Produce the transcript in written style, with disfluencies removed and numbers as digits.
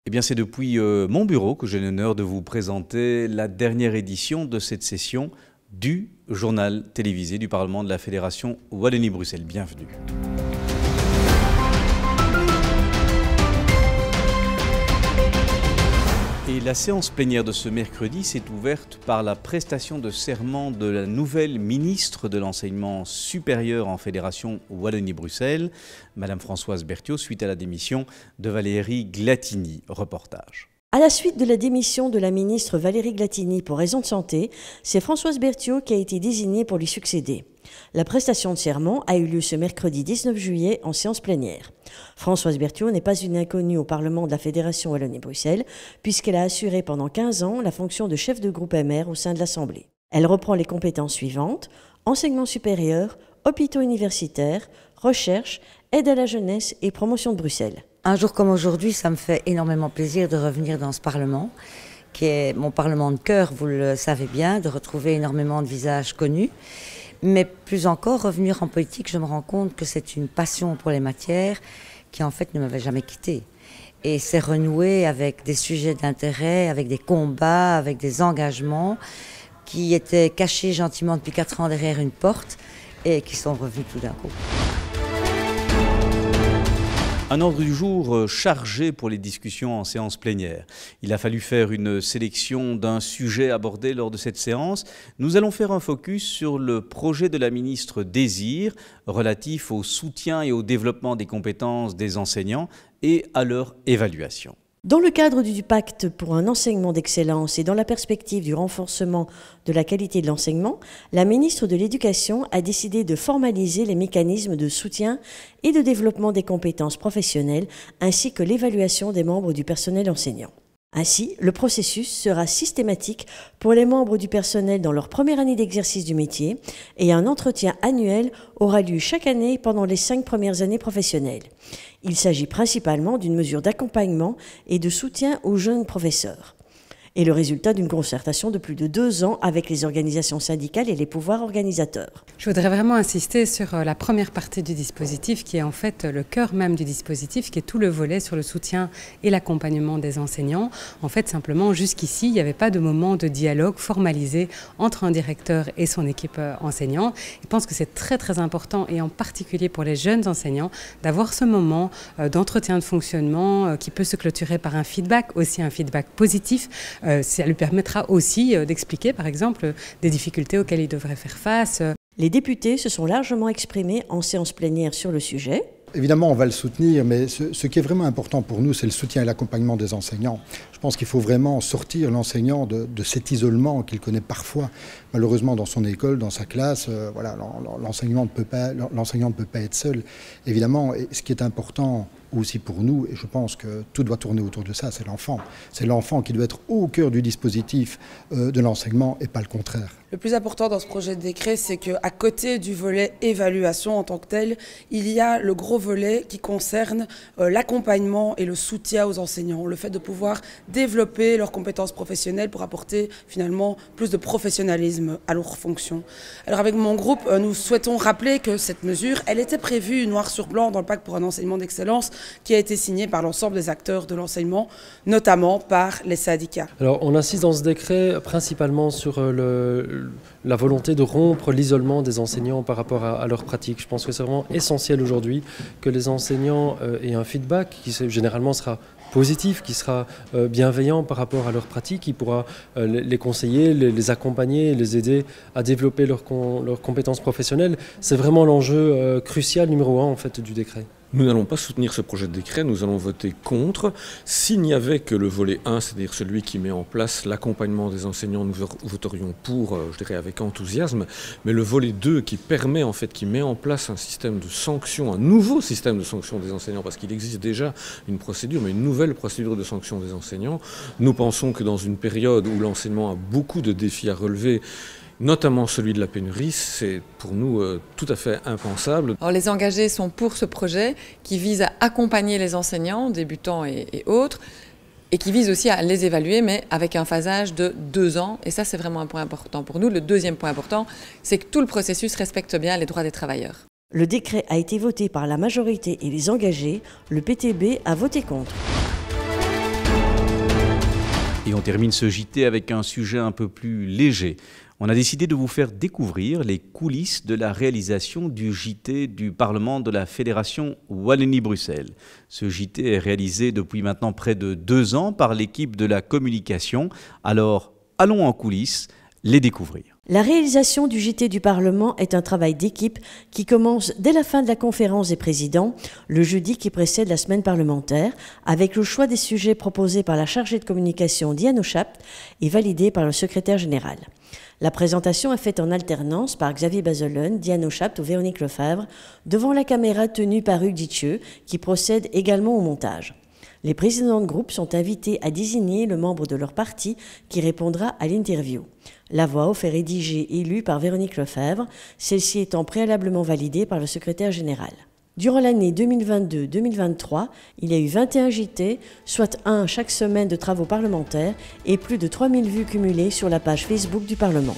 Eh bien, c'est depuis mon bureau que j'ai l'honneur de vous présenter la dernière édition de cette session du journal télévisé du Parlement de la Fédération Wallonie-Bruxelles. Bienvenue. Et la séance plénière de ce mercredi s'est ouverte par la prestation de serment de la nouvelle ministre de l'Enseignement supérieur en Fédération Wallonie-Bruxelles, Madame Françoise Berthiaud, suite à la démission de Valérie Glatini. Reportage. À la suite de la démission de la ministre Valérie Glatini pour raison de santé, c'est Françoise Berthiaud qui a été désignée pour lui succéder. La prestation de serment a eu lieu ce mercredi 19 juillet en séance plénière. Françoise Berthiaud n'est pas une inconnue au Parlement de la Fédération Wallonie-Bruxelles, puisqu'elle a assuré pendant 15 ans la fonction de chef de groupe MR au sein de l'Assemblée. Elle reprend les compétences suivantes: enseignement supérieur, hôpitaux universitaires, recherche, aide à la jeunesse et promotion de Bruxelles. Un jour comme aujourd'hui, ça me fait énormément plaisir de revenir dans ce Parlement, qui est mon Parlement de cœur, vous le savez bien, de retrouver énormément de visages connus. Mais plus encore, revenir en politique, je me rends compte que c'est une passion pour les matières qui en fait ne m'avait jamais quittée. Et c'est renouer avec des sujets d'intérêt, avec des combats, avec des engagements qui étaient cachés gentiment depuis 4 ans derrière une porte et qui sont revenus tout d'un coup. Un ordre du jour chargé pour les discussions en séance plénière. Il a fallu faire une sélection d'un sujet abordé lors de cette séance. Nous allons faire un focus sur le projet de la ministre Désir relatif au soutien et au développement des compétences des enseignants et à leur évaluation. Dans le cadre du pacte pour un enseignement d'excellence et dans la perspective du renforcement de la qualité de l'enseignement, la ministre de l'Éducation a décidé de formaliser les mécanismes de soutien et de développement des compétences professionnelles ainsi que l'évaluation des membres du personnel enseignant. Ainsi, le processus sera systématique pour les membres du personnel dans leur première année d'exercice du métier et un entretien annuel aura lieu chaque année pendant les 5 premières années professionnelles. Il s'agit principalement d'une mesure d'accompagnement et de soutien aux jeunes professeurs et le résultat d'une concertation de plus de 2 ans avec les organisations syndicales et les pouvoirs organisateurs. Je voudrais vraiment insister sur la première partie du dispositif qui est en fait le cœur même du dispositif, qui est tout le volet sur le soutien et l'accompagnement des enseignants. En fait, simplement, jusqu'ici, il n'y avait pas de moment de dialogue formalisé entre un directeur et son équipe enseignante. Je pense que c'est très très important, et en particulier pour les jeunes enseignants, d'avoir ce moment d'entretien de fonctionnement qui peut se clôturer par un feedback, aussi un feedback positif. Ça lui permettra aussi d'expliquer, par exemple, des difficultés auxquelles il devrait faire face. Les députés se sont largement exprimés en séance plénière sur le sujet. Évidemment, on va le soutenir, mais ce qui est vraiment important pour nous, c'est le soutien et l'accompagnement des enseignants. Je pense qu'il faut vraiment sortir l'enseignant de cet isolement qu'il connaît parfois, malheureusement, dans son école, dans sa classe. Voilà, l'enseignant ne peut pas être seul. Évidemment, et ce qui est important aussi pour nous, et je pense que tout doit tourner autour de ça, c'est l'enfant. C'est l'enfant qui doit être au cœur du dispositif de l'enseignement et pas le contraire. Le plus important dans ce projet de décret, c'est qu'à côté du volet évaluation en tant que tel, il y a le gros volet qui concerne l'accompagnement et le soutien aux enseignants, le fait de pouvoir développer leurs compétences professionnelles pour apporter finalement plus de professionnalisme à leurs fonctions. Alors avec mon groupe, nous souhaitons rappeler que cette mesure, elle était prévue noir sur blanc dans le pacte pour un enseignement d'excellence qui a été signé par l'ensemble des acteurs de l'enseignement, notamment par les syndicats. Alors on insiste dans ce décret principalement sur la volonté de rompre l'isolement des enseignants par rapport à leur pratique. Je pense que c'est vraiment essentiel aujourd'hui que les enseignants aient un feedback qui généralement sera positif, qui sera bienveillant par rapport à leur pratique, qui pourra les conseiller, les accompagner, les aider à développer leurs compétences professionnelles. C'est vraiment l'enjeu crucial numéro 1 en fait, du décret. Nous n'allons pas soutenir ce projet de décret, nous allons voter contre. S'il n'y avait que le volet 1, c'est-à-dire celui qui met en place l'accompagnement des enseignants, nous voterions pour, je dirais avec enthousiasme. Mais le volet 2 qui permet, en fait, qui met en place un système de sanction, un nouveau système de sanction des enseignants, parce qu'il existe déjà une procédure, mais une nouvelle procédure de sanction des enseignants. Nous pensons que dans une période où l'enseignement a beaucoup de défis à relever, notamment celui de la pénurie, c'est pour nous tout à fait impensable. Alors, les engagés sont pour ce projet qui vise à accompagner les enseignants, débutants et autres, et qui vise aussi à les évaluer, mais avec un phasage de 2 ans. Et ça, c'est vraiment un point important pour nous. Le deuxième point important, c'est que tout le processus respecte bien les droits des travailleurs. Le décret a été voté par la majorité et les engagés. Le PTB a voté contre. termine ce JT avec un sujet un peu plus léger. On a décidé de vous faire découvrir les coulisses de la réalisation du JT du Parlement de la Fédération Wallonie-Bruxelles. Ce JT est réalisé depuis maintenant près de 2 ans par l'équipe de la communication. Alors, allons en coulisses les découvrir. La réalisation du JT du Parlement est un travail d'équipe qui commence dès la fin de la conférence des présidents, le jeudi qui précède la semaine parlementaire, avec le choix des sujets proposés par la chargée de communication Diane Ochapt et validés par le secrétaire général. La présentation est faite en alternance par Xavier Bazolen, Diane Ochapt ou Véronique Lefebvre, devant la caméra tenue par Hugues Dithieu, qui procède également au montage. Les présidents de groupe sont invités à désigner le membre de leur parti qui répondra à l'interview. La voix off est rédigée et lue par Véronique Lefebvre, celle-ci étant préalablement validée par le secrétaire général. Durant l'année 2022-2023, il y a eu 21 JT, soit 1 chaque semaine de travaux parlementaires et plus de 3000 vues cumulées sur la page Facebook du Parlement.